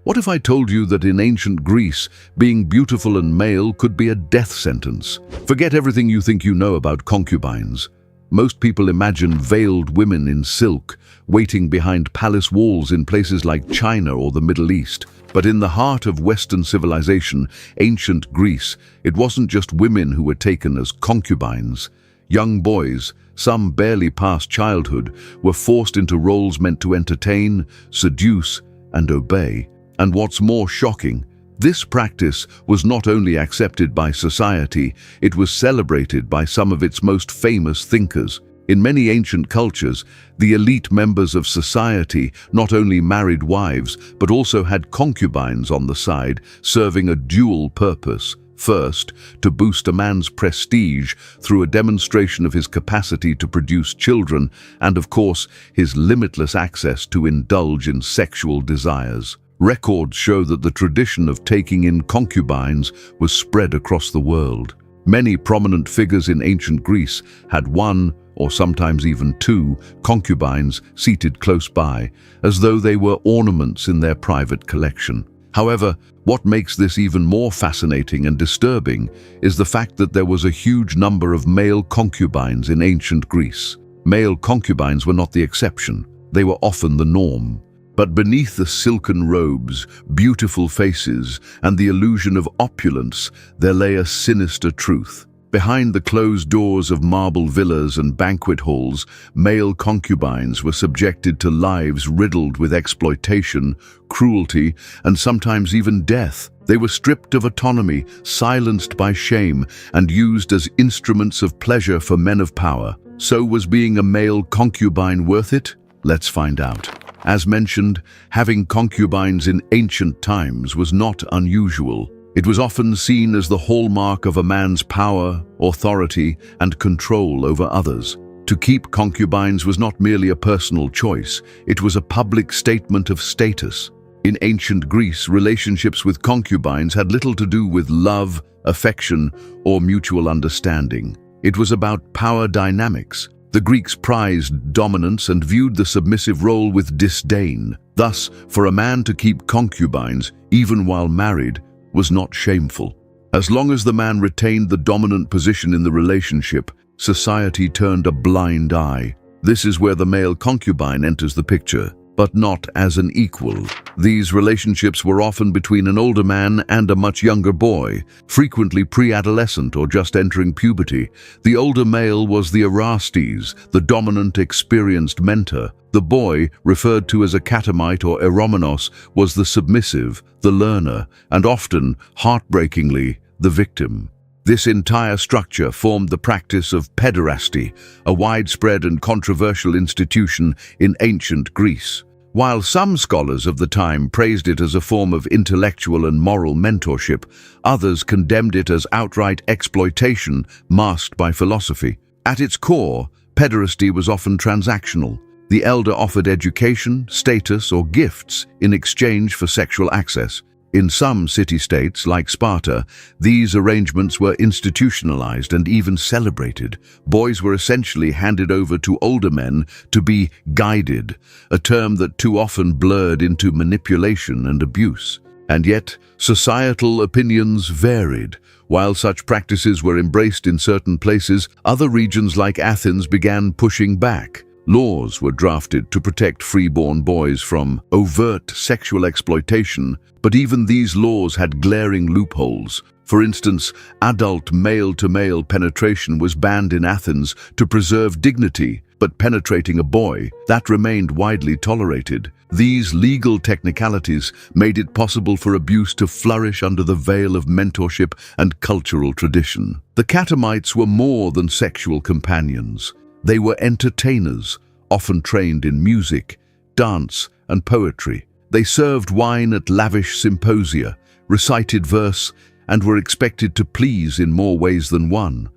What if I told you that in ancient Greece, being beautiful and male could be a death sentence? Forget everything you think you know about concubines. Most people imagine veiled women in silk, waiting behind palace walls in places like China or the Middle East. But in the heart of Western civilization, ancient Greece, it wasn't just women who were taken as concubines. Young boys, some barely past childhood, were forced into roles meant to entertain, seduce, and obey. And what's more shocking, this practice was not only accepted by society, it was celebrated by some of its most famous thinkers. In many ancient cultures, the elite members of society not only married wives, but also had concubines on the side, serving a dual purpose. First, to boost a man's prestige through a demonstration of his capacity to produce children, and of course, his limitless access to indulge in sexual desires. Records show that the tradition of taking in concubines was spread across the world. Many prominent figures in ancient Greece had one, or sometimes even two, concubines seated close by, as though they were ornaments in their private collection. However, what makes this even more fascinating and disturbing is the fact that there was a huge number of male concubines in ancient Greece. Male concubines were not the exception, they were often the norm. But beneath the silken robes, beautiful faces, and the illusion of opulence, there lay a sinister truth. Behind the closed doors of marble villas and banquet halls, male concubines were subjected to lives riddled with exploitation, cruelty, and sometimes even death. They were stripped of autonomy, silenced by shame, and used as instruments of pleasure for men of power. So was being a male concubine worth it? Let's find out. As mentioned, having concubines in ancient times was not unusual. It was often seen as the hallmark of a man's power, authority, and control over others. To keep concubines was not merely a personal choice, it was a public statement of status. In ancient Greece, relationships with concubines had little to do with love, affection, or mutual understanding. It was about power dynamics. The Greeks prized dominance and viewed the submissive role with disdain. Thus, for a man to keep concubines, even while married, was not shameful. As long as the man retained the dominant position in the relationship, society turned a blind eye. This is where the male concubine enters the picture, but not as an equal. These relationships were often between an older man and a much younger boy, frequently pre-adolescent or just entering puberty. The older male was the Pederasty, the dominant, experienced mentor. The boy, referred to as a catamite or eromenos, was the submissive, the learner, and often, heartbreakingly, the victim. This entire structure formed the practice of pederasty, a widespread and controversial institution in ancient Greece. While some scholars of the time praised it as a form of intellectual and moral mentorship, others condemned it as outright exploitation masked by philosophy. At its core, pederasty was often transactional. The elder offered education, status, or gifts in exchange for sexual access. In some city-states, like Sparta, these arrangements were institutionalized and even celebrated. Boys were essentially handed over to older men to be guided, a term that too often blurred into manipulation and abuse. And yet, societal opinions varied. While such practices were embraced in certain places, other regions like Athens began pushing back. Laws were drafted to protect freeborn boys from overt sexual exploitation, but even these laws had glaring loopholes. For instance, adult male-to-male penetration was banned in Athens to preserve dignity, but penetrating a boy, that remained widely tolerated. These legal technicalities made it possible for abuse to flourish under the veil of mentorship and cultural tradition. The catamites were more than sexual companions. They were entertainers, often trained in music, dance, and poetry. They served wine at lavish symposia, recited verse, and were expected to please in more ways than one.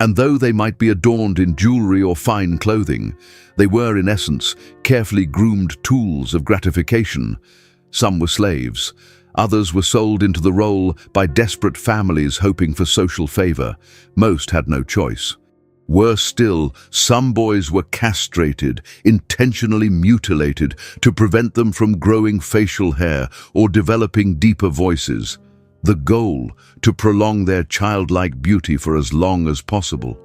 And though they might be adorned in jewelry or fine clothing, they were, in essence, carefully groomed tools of gratification. Some were slaves. Others were sold into the role by desperate families hoping for social favor. Most had no choice. Worse still, some boys were castrated, intentionally mutilated, to prevent them from growing facial hair or developing deeper voices. The goal, to prolong their childlike beauty for as long as possible.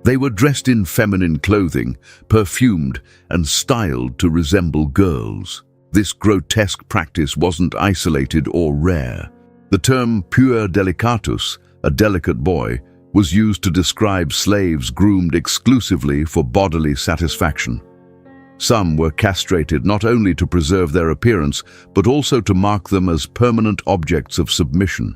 They were dressed in feminine clothing, perfumed and styled to resemble girls. This grotesque practice wasn't isolated or rare. The term puer delicatus, a delicate boy, was used to describe slaves groomed exclusively for bodily satisfaction. Some were castrated not only to preserve their appearance, but also to mark them as permanent objects of submission.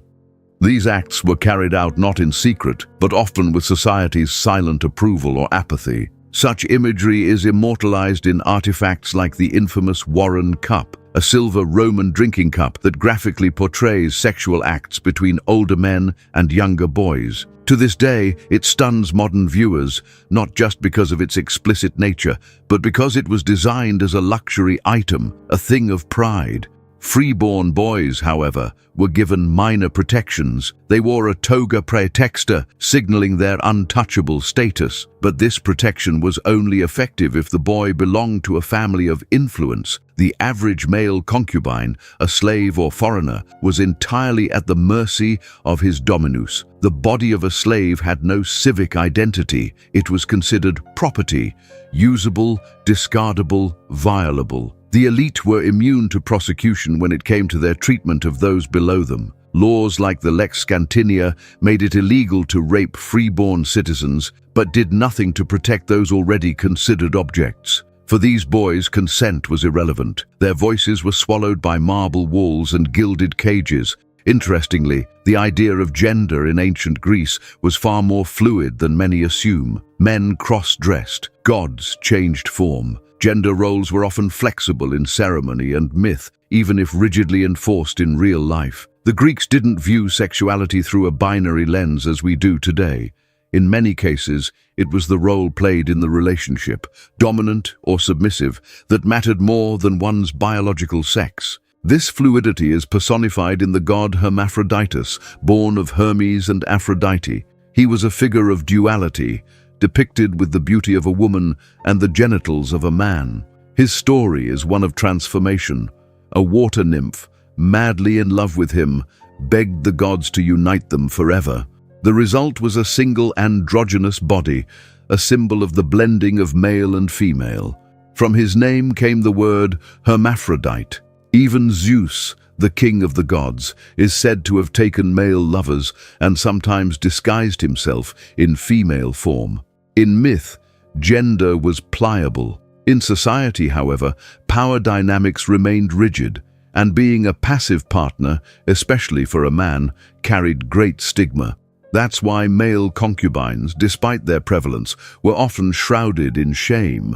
These acts were carried out not in secret, but often with society's silent approval or apathy. Such imagery is immortalized in artifacts like the infamous Warren Cup, a silver Roman drinking cup that graphically portrays sexual acts between older men and younger boys. To this day, it stuns modern viewers, not just because of its explicit nature, but because it was designed as a luxury item, a thing of pride. Freeborn boys, however, were given minor protections. They wore a toga praetexta, signaling their untouchable status. But this protection was only effective if the boy belonged to a family of influence. The average male concubine, a slave or foreigner, was entirely at the mercy of his dominus. The body of a slave had no civic identity. It was considered property, usable, discardable, violable. The elite were immune to prosecution when it came to their treatment of those below them. Laws like the Lex Scantinia made it illegal to rape freeborn citizens, but did nothing to protect those already considered objects. For these boys, consent was irrelevant. Their voices were swallowed by marble walls and gilded cages. Interestingly, the idea of gender in ancient Greece was far more fluid than many assume. Men cross-dressed, gods changed form. Gender roles were often flexible in ceremony and myth, even if rigidly enforced in real life. The Greeks didn't view sexuality through a binary lens as we do today. In many cases, it was the role played in the relationship, dominant or submissive, that mattered more than one's biological sex. This fluidity is personified in the god Hermaphroditus, born of Hermes and Aphrodite. He was a figure of duality, depicted with the beauty of a woman and the genitals of a man. His story is one of transformation. A water nymph, madly in love with him, begged the gods to unite them forever. The result was a single androgynous body, a symbol of the blending of male and female. From his name came the word hermaphrodite. Even Zeus, the king of the gods, is said to have taken male lovers and sometimes disguised himself in female form. In myth, gender was pliable. In society, however, power dynamics remained rigid, and being a passive partner, especially for a man, carried great stigma. That's why male concubines, despite their prevalence, were often shrouded in shame.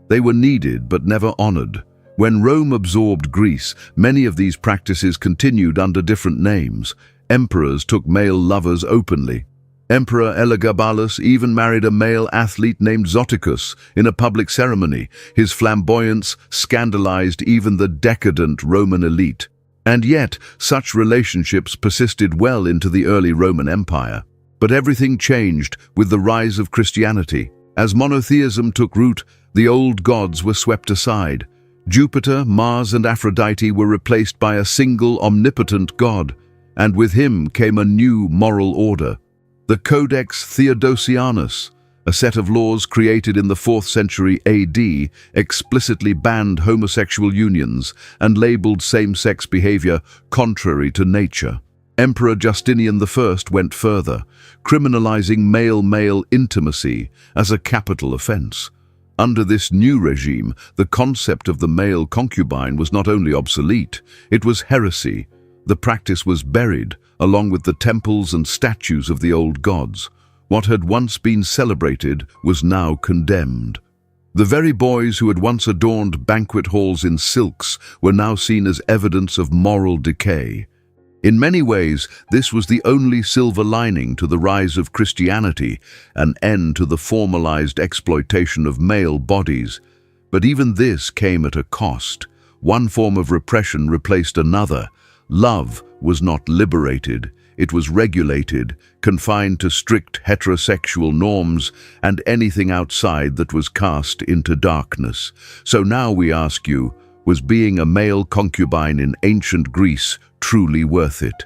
They were needed but never honored. When Rome absorbed Greece, many of these practices continued under different names. Emperors took male lovers openly. Emperor Elagabalus even married a male athlete named Zoticus in a public ceremony. His flamboyance scandalized even the decadent Roman elite. And yet, such relationships persisted well into the early Roman Empire. But everything changed with the rise of Christianity. As monotheism took root, the old gods were swept aside. Jupiter, Mars, and Aphrodite were replaced by a single omnipotent god, and with him came a new moral order. The Codex Theodosianus, a set of laws created in the 4th century AD, explicitly banned homosexual unions and labeled same-sex behavior contrary to nature. Emperor Justinian I went further, criminalizing male-male intimacy as a capital offense. Under this new regime, the concept of the male concubine was not only obsolete, it was heresy. The practice was buried, along with the temples and statues of the old gods. What had once been celebrated was now condemned. The very boys who had once adorned banquet halls in silks were now seen as evidence of moral decay. In many ways, this was the only silver lining to the rise of Christianity, an end to the formalized exploitation of male bodies. But even this came at a cost. One form of repression replaced another. Love was not liberated. It was regulated, confined to strict heterosexual norms, and anything outside that was cast into darkness. So now we ask you, was being a male concubine in ancient Greece truly worth it?